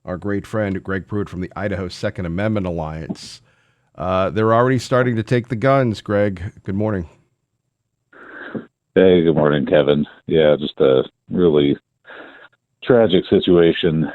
our great friend Greg Pruett from the Idaho Second Amendment Alliance. They're already starting to take the guns. Greg, good morning. Hey, good morning, Kevin. Yeah, just a really tragic situation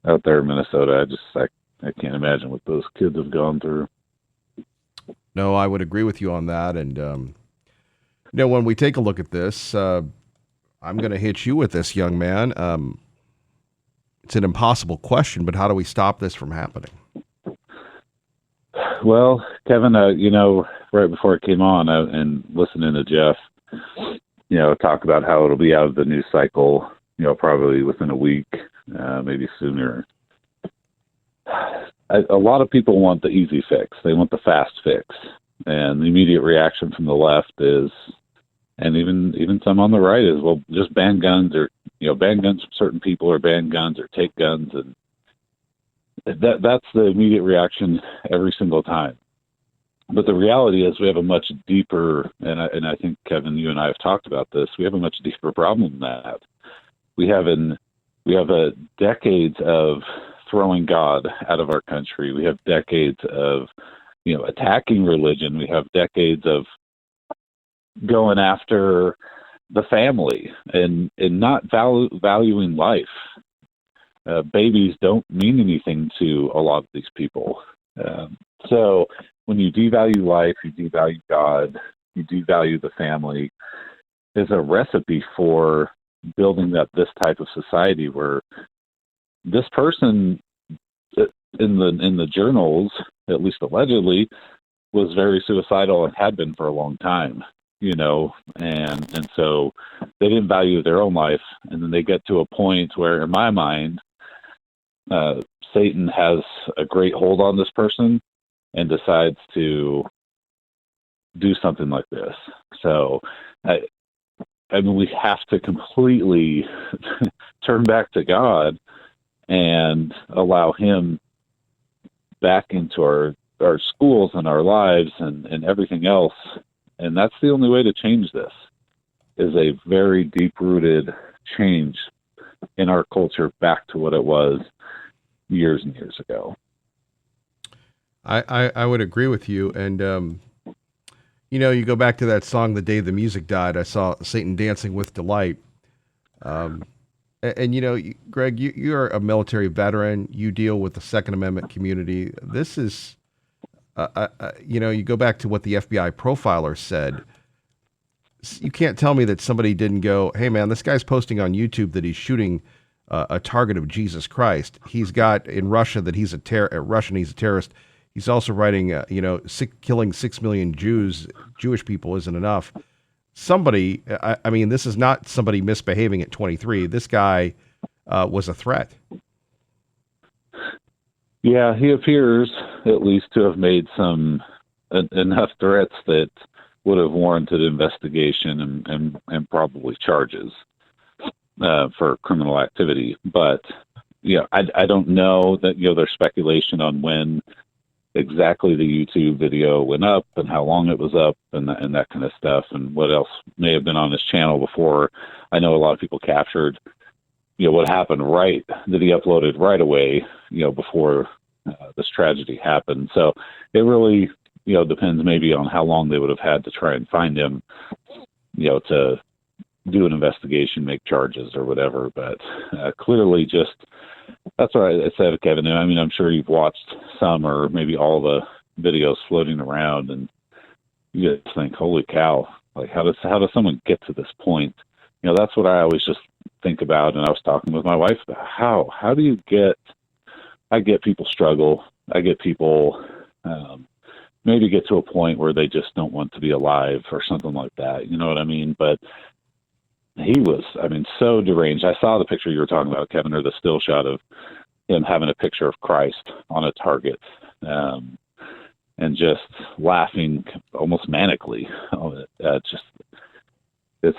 out there in Minnesota. I can't imagine what those kids have gone through. No, I would agree with you on that. And when we take a look at this, I'm going to hit you with this, young man. It's an impossible question, but how do we stop this from happening? Well, Kevin, right before I came on and listening to Jeff, talk about how it'll be out of the news cycle, probably within a week, maybe sooner. A lot of people want the easy fix. They want the fast fix. And the immediate reaction from the left is, and even some on the right is, well, just ban guns, or, ban guns from certain people, or ban guns, or take guns. And that's the immediate reaction every single time. But the reality is we have a much deeper, and I think, Kevin, you and I have talked about this, we have a much deeper problem than that. We have a decades of throwing God out of our country. We have decades of, attacking religion. We have decades of going after the family and not valuing life. Babies don't mean anything to a lot of these people. So when you devalue life, you devalue God, you devalue the family, is a recipe for building up this type of society where this person in the journals, at least allegedly, was very suicidal and had been for a long time, and so they didn't value their own life. And then they get to a point where, in my mind, Satan has a great hold on this person and decides to do something like this. So, I mean, we have to completely turn back to God and allow Him back into our schools and our lives and everything else. And that's the only way to change this, is a very deep-rooted change in our culture back to what it was years and years ago. I would agree with you. And, you go back to that song, The Day the Music Died. I saw Satan Dancing with Delight. Greg, you're a military veteran. You deal with the Second Amendment community. This is, you go back to what the FBI profiler said. You can't tell me that somebody didn't go, hey, man, this guy's posting on YouTube that he's shooting a target of Jesus Christ. He's got in Russia that he's a terrorist. He's also writing, killing 6 million Jewish people isn't enough. Somebody, I mean, this is not somebody misbehaving at 23. This guy was a threat. Yeah, he appears at least to have made enough threats that would have warranted investigation and probably charges for criminal activity. But, I don't know that, there's speculation on when exactly the YouTube video went up and how long it was up and that kind of stuff, and what else may have been on his channel before. I know a lot of people captured, what happened that he uploaded right away, before this tragedy happened. So it really, depends maybe on how long they would have had to try and find him, to do an investigation, make charges or whatever. But clearly just, that's what I said, Kevin. I mean, I'm sure you've watched some or maybe all the videos floating around, and you just think, holy cow, like how does someone get to this point? That's what I always just think about. And I was talking with my wife about how do you I get people struggle. I get people maybe get to a point where they just don't want to be alive or something like that. You know what I mean? But he was, so deranged. I saw the picture you were talking about, Kevin, or the still shot of him having a picture of Christ on a target, and just laughing almost manically. It's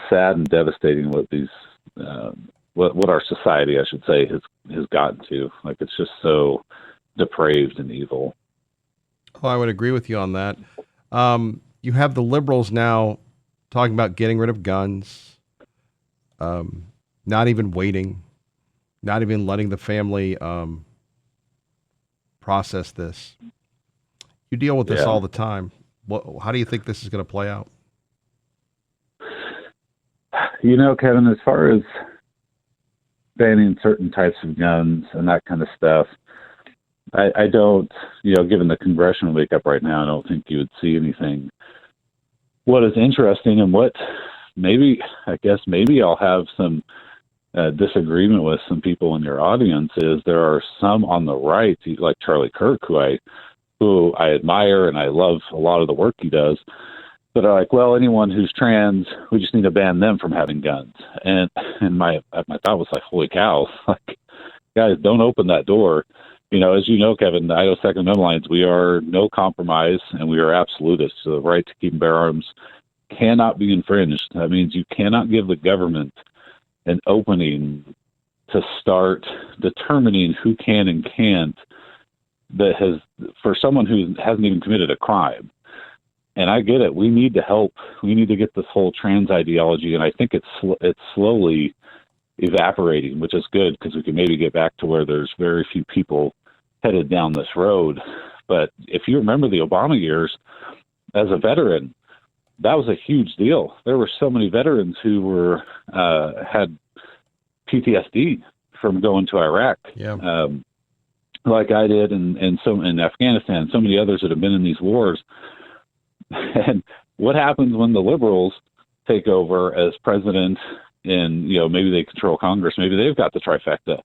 sad and devastating what these, what our society, I should say, has gotten to. Like, it's just so depraved and evil. Oh, I would agree with you on that. You have the liberals now talking about getting rid of guns, not even waiting. Not even letting the family process this. You deal with this Yeah. all the time. How do you think this is going to play out? Kevin, as far as banning certain types of guns and that kind of stuff, I don't, given the congressional makeup right now, I don't think you would see anything. What is interesting and what maybe I'll have some disagreement with some people in your audience is there are some on the right, like Charlie Kirk, who I admire and I love a lot of the work he does, that are like, well, anyone who's trans, we just need to ban them from having guns. And my thought was like, holy cow, like, guys, don't open that door. As you know, Kevin, the Idaho Second Amendment Alliance, we are no compromise and we are absolutists. So the right to keep and bear arms cannot be infringed. That means you cannot give the government an opening to start determining who can and can't for someone who hasn't even committed a crime. And I get it. We need to help. We need to get this whole trans ideology, and I think it's slowly evaporating, which is good because we can maybe get back to where there's very few people headed down this road. But if you remember the Obama years, as a veteran, that was a huge deal. There were so many veterans who had PTSD from going to Iraq. Yeah. Like I did, and so in Afghanistan, so many others that have been in these wars. And what happens when the liberals take over as president and, maybe they control Congress, maybe they've got the trifecta.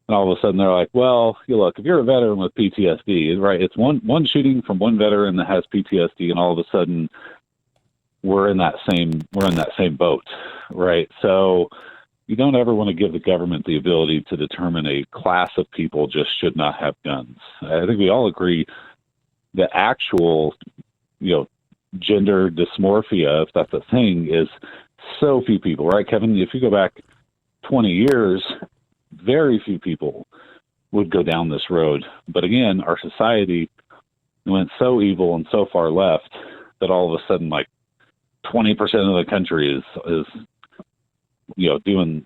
And all of a sudden they're like, well, look, if you're a veteran with PTSD, right, it's one shooting from one veteran that has PTSD, and all of a sudden we're in that same boat, right? So you don't ever want to give the government the ability to determine a class of people just should not have guns. I think we all agree the actual, gender dysmorphia, if that's a thing, is so few people, right, Kevin? If you go back 20 years, very few people would go down this road. But again, our society went so evil and so far left that all of a sudden, like 20% of the country is doing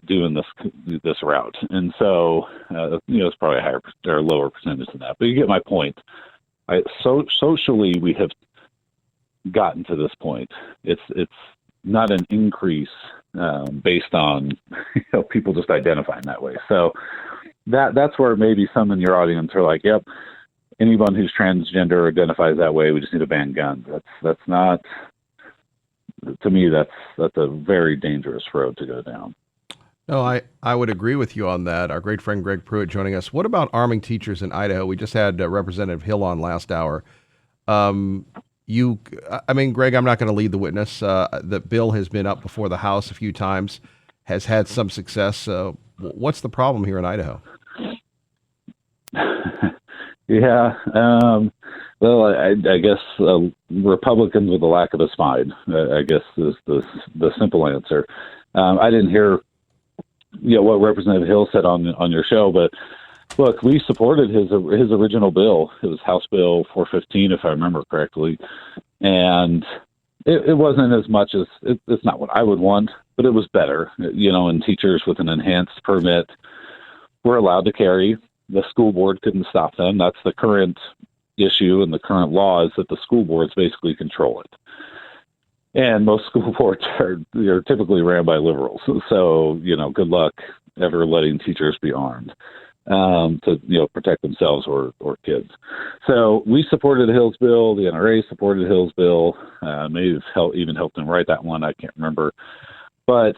this route, and so it's probably a higher or lower percentage than that. But you get my point. Socially, we have gotten to this point. It's not an increase based on people just identifying that way. So that's where maybe some in your audience are like, yep, anyone who's transgender or identifies that way, we just need to ban guns. That's not, to me, that's a very dangerous road to go down. No, I would agree with you on that. Our great friend Greg Pruett joining us. What about arming teachers in Idaho? We just had Representative Hill on last hour. Greg, I'm not going to lead the witness. The bill has been up before the House a few times, has had some success. What's the problem here in Idaho? Yeah. Well, I guess Republicans with a lack of a spine, I guess, is the simple answer. I didn't hear what Representative Hill said on your show, but look, we supported his original bill. It was House Bill 415, if I remember correctly, and it wasn't as much as it's not what I would want, but it was better. And teachers with an enhanced permit were allowed to carry. The school board couldn't stop them. That's the current issue, and the current law is that the school boards basically control it. And most school boards are typically ran by liberals. So, good luck ever letting teachers be armed to protect themselves or kids. So we supported Hill's bill. The NRA supported Hill's bill. Maybe even helped him write that one. I can't remember. But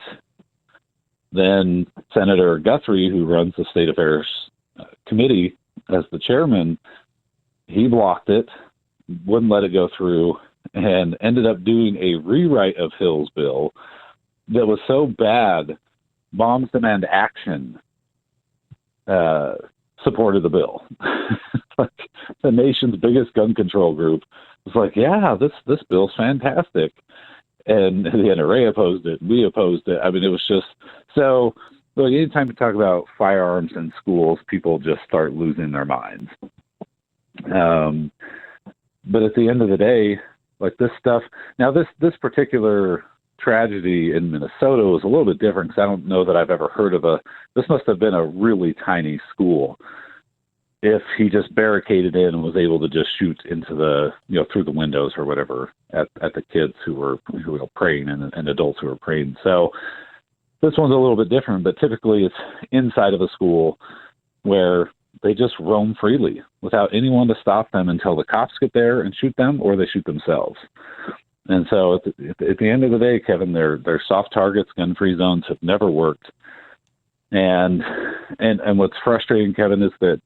then Senator Guthrie, who runs the State Affairs Committee as the chairman, he blocked it, wouldn't let it go through, and ended up doing a rewrite of Hill's bill that was so bad, Moms Demand Action supported the bill. Like the nation's biggest gun control group was like, yeah, this bill's fantastic. And the NRA opposed it. We opposed it. I mean, it was just so. Look, anytime you talk about firearms in schools, people just start losing their minds. But at the end of the day, like this stuff. Now, this particular tragedy in Minnesota was a little bit different because I don't know that I've ever heard of this must have been a really tiny school. If he just barricaded in and was able to just shoot into through the windows or whatever at the kids who were praying and adults who were praying. So this one's a little bit different, but typically it's inside of a school where they just roam freely without anyone to stop them until the cops get there and shoot them or they shoot themselves. And so at the end of the day, Kevin, they're soft targets. Gun-free zones have never worked. And what's frustrating, Kevin, is that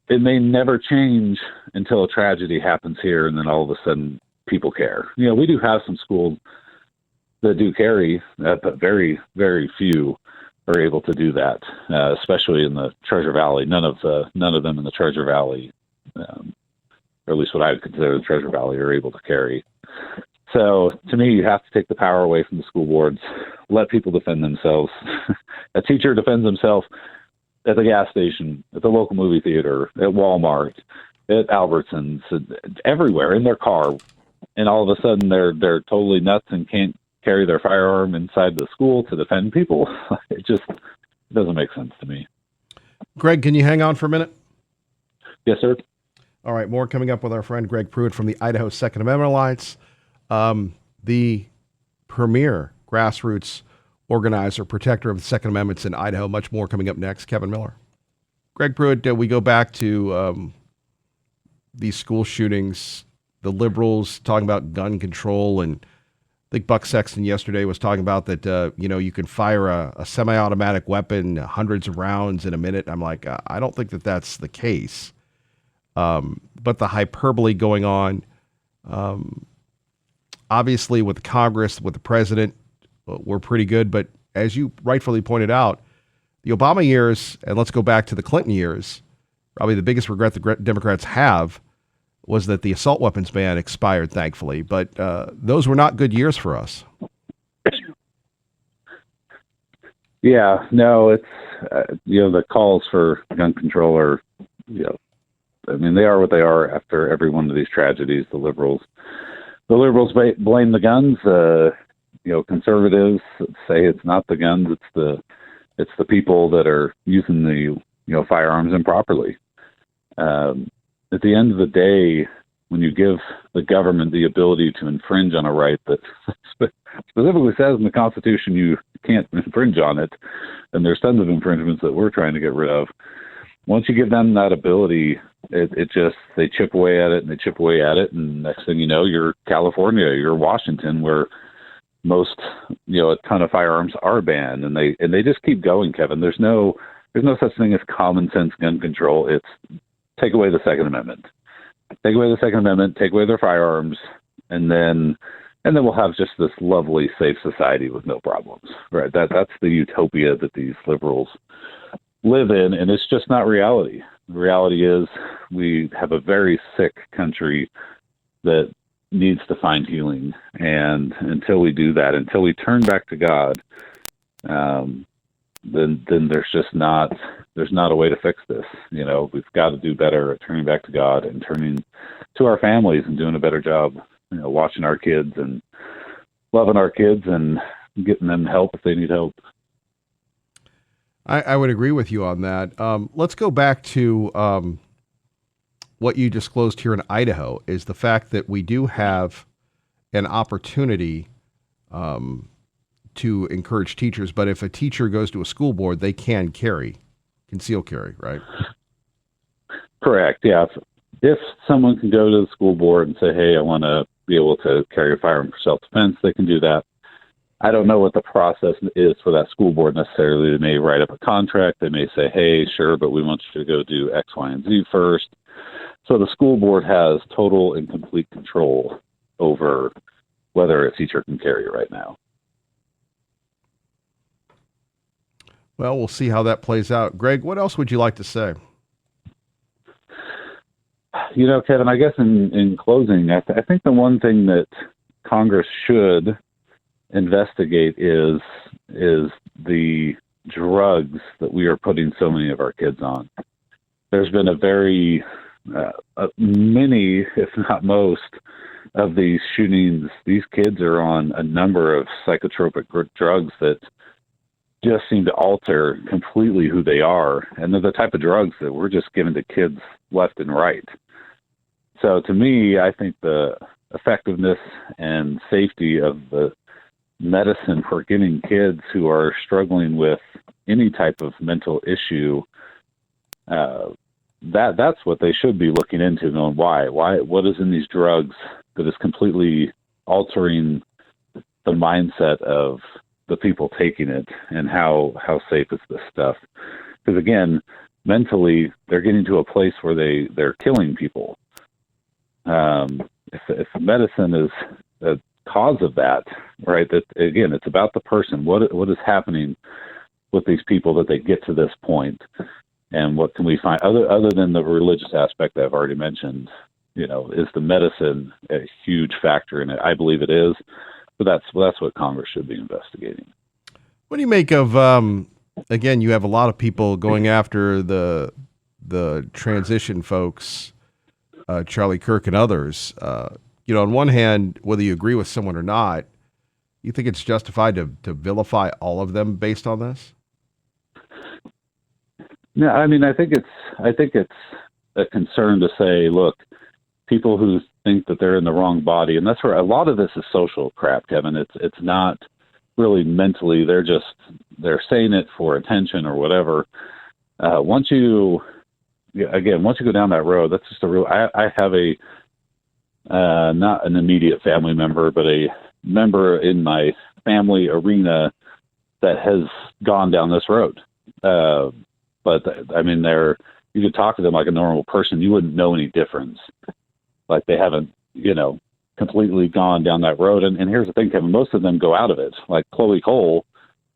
it may never change until a tragedy happens here, and then all of a sudden people care. We do have some schools that do carry, but very, very few are able to do that, especially in the Treasure Valley. None of them in the Treasure Valley, or at least what I would consider the Treasure Valley, are able to carry. So to me, you have to take the power away from the school boards, let people defend themselves. A teacher defends himself at the gas station, at the local movie theater, at Walmart, at Albertsons, everywhere in their car, and all of a sudden they're totally nuts and can't carry their firearm inside the school to defend people. It just doesn't make sense to me. Greg, can you hang on for a minute? Yes, sir. All right, more coming up with our friend Greg Pruett from the Idaho Second Amendment Alliance, the premier grassroots organizer, protector of the Second Amendments in Idaho. Much more coming up next. Kevin Miller. Greg Pruett, we go back to these school shootings, the liberals talking about gun control, and I think Buck Sexton yesterday was talking about that, you can fire a semi-automatic weapon, hundreds of rounds in a minute. I'm like, I don't think that that's the case. But the hyperbole going on, obviously with Congress, with the president, we're pretty good. But as you rightfully pointed out, the Obama years, and let's go back to the Clinton years, probably the biggest regret the Democrats have was that the assault weapons ban expired, thankfully. But those were not good years for us. Yeah, no, it's, the calls for gun control are, they are what they are after every one of these tragedies. The liberals blame the guns. Conservatives say it's not the guns, it's the people that are using the firearms improperly. At the end of the day, when you give the government the ability to infringe on a right that specifically says in the Constitution you can't infringe on it, and there's tons of infringements that we're trying to get rid of. Once you give them that ability, they chip away at it and they chip away at it, and next thing you know, you're California, you're Washington, where most, a ton of firearms are banned, and they just keep going, Kevin. There's no such thing as common sense gun control. It's take away the Second Amendment. Take away the Second Amendment, take away their firearms, and then we'll have just this lovely, safe society with no problems. Right? That's the utopia that these liberals live in, and it's just not reality. The reality is we have a very sick country that needs to find healing, and until we do that, until we turn back to God, then there's not a way to fix this. We've got to do better at turning back to God and turning to our families and doing a better job, watching our kids and loving our kids and getting them help if they need help. I would agree with you on that. Let's go back to what you disclosed here in Idaho, is the fact that we do have an opportunity to encourage teachers, but if a teacher goes to a school board, they can conceal carry, right? Correct, yeah. If someone can go to the school board and say, hey, I want to be able to carry a firearm for self-defense, they can do that. I don't know what the process is for that school board necessarily. They may write up a contract. They may say, hey, sure, but we want you to go do X, Y, and Z first. So the school board has total and complete control over whether a teacher can carry right now. Well, we'll see how that plays out. Greg, what else would you like to say? Kevin, I guess in closing, I think the one thing that Congress should investigate is the drugs that we are putting so many of our kids on. There's been a very many, if not most, of these shootings, these kids are on a number of psychotropic drugs that just seem to alter completely who they are. And they're the type of drugs that we're just giving to kids left and right. So to me, I think the effectiveness and safety of the medicine for getting kids who are struggling with any type of mental issue, that's what they should be looking into, knowing why, what is in these drugs that is completely altering the mindset of the people taking it, and how safe is this stuff? Because again, mentally, they're getting to a place where they're killing people. If medicine is a cause of that, right? That again, it's about the person. What is happening with these people that they get to this point, and what can we find other than the religious aspect that I've already mentioned? Is the medicine a huge factor in it? I believe it is, but that's what Congress should be investigating. What do you make of? Again, you have a lot of people going after the transition folks, Charlie Kirk and others. On one hand, whether you agree with someone or not, you think it's justified to vilify all of them based on this? No, I mean, I think it's a concern to say, look, people who think that they're in the wrong body, and that's where a lot of this is social crap, Kevin. It's not really mentally. They're saying it for attention or whatever. Once you go down that road, that's just a real. I have a not an immediate family member, but a member in my family arena that has gone down this road. But I mean, you could talk to them like a normal person. You wouldn't know any difference. Like they haven't, completely gone down that road. And here's the thing, Kevin, most of them go out of it. Like Chloe Cole,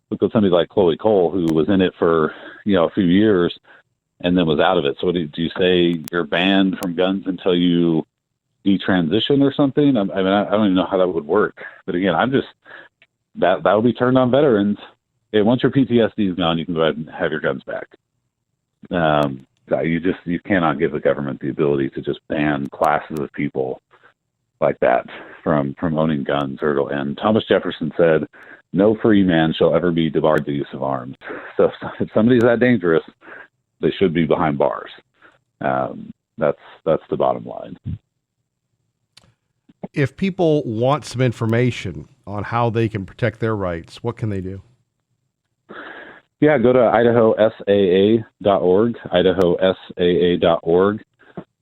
look at somebody like Chloe Cole, who was in it for, a few years and then was out of it. So do you say you're banned from guns until you detransition or something? I don't even know how that would work. But again, that will be turned on veterans. And once your PTSD is gone, you can go ahead and have your guns back. You cannot give the government the ability to just ban classes of people like that from owning guns, or it'll end. Thomas Jefferson said, "No free man shall ever be debarred the use of arms." So if somebody's that dangerous, they should be behind bars. That's the bottom line. If people want some information on how they can protect their rights, what can they do? Yeah, go to idahosaa.org, idahosaa.org,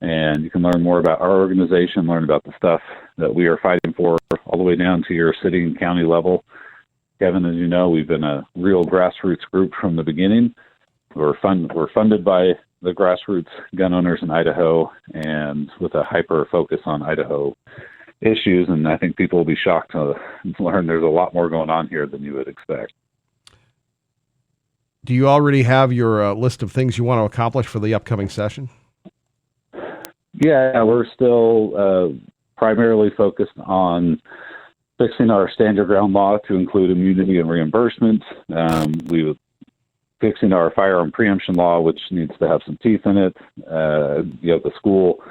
and you can learn more about our organization, learn about the stuff that we are fighting for, all the way down to your city and county level. Kevin, as you know, we've been a real grassroots group from the beginning. We're funded by the grassroots gun owners in Idaho, and with a hyper focus on Idaho issues. And I think people will be shocked to learn there's a lot more going on here than you would expect. Do you already have your list of things you want to accomplish for the upcoming session? Yeah, we're still primarily focused on fixing our stand your ground law to include immunity and reimbursement. Fixing our firearm preemption law, which needs to have some teeth in it. The school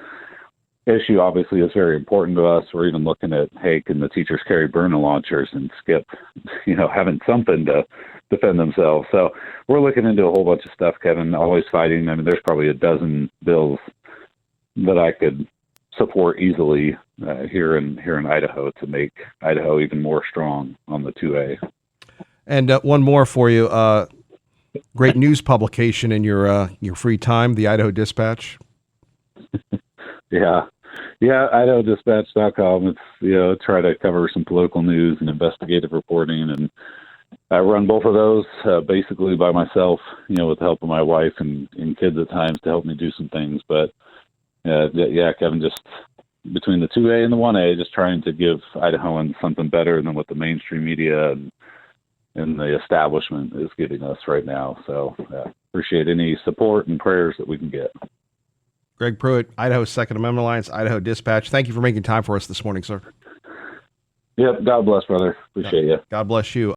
issue obviously is very important to us. We're even looking at, hey, can the teachers carry burner launchers and skip, having something to defend themselves. So we're looking into a whole bunch of stuff, Kevin, always fighting. I mean, there's probably a dozen bills that I could support easily here in Idaho to make Idaho even more strong on the 2A. And one more for you. Great news publication in your free time, the Idaho Dispatch. Yeah, IdahoDispatch.com. It's try to cover some political news and investigative reporting, and I run both of those basically by myself, with the help of my wife and kids at times to help me do some things. But Kevin, just between the 2A and the 1A, just trying to give Idahoans something better than what the mainstream media and the establishment is giving us right now. So appreciate any support and prayers that we can get. Greg Pruett, Idaho Second Amendment Alliance, Idaho Dispatch. Thank you for making time for us this morning, sir. Yep. God bless, brother. Appreciate you. God bless you.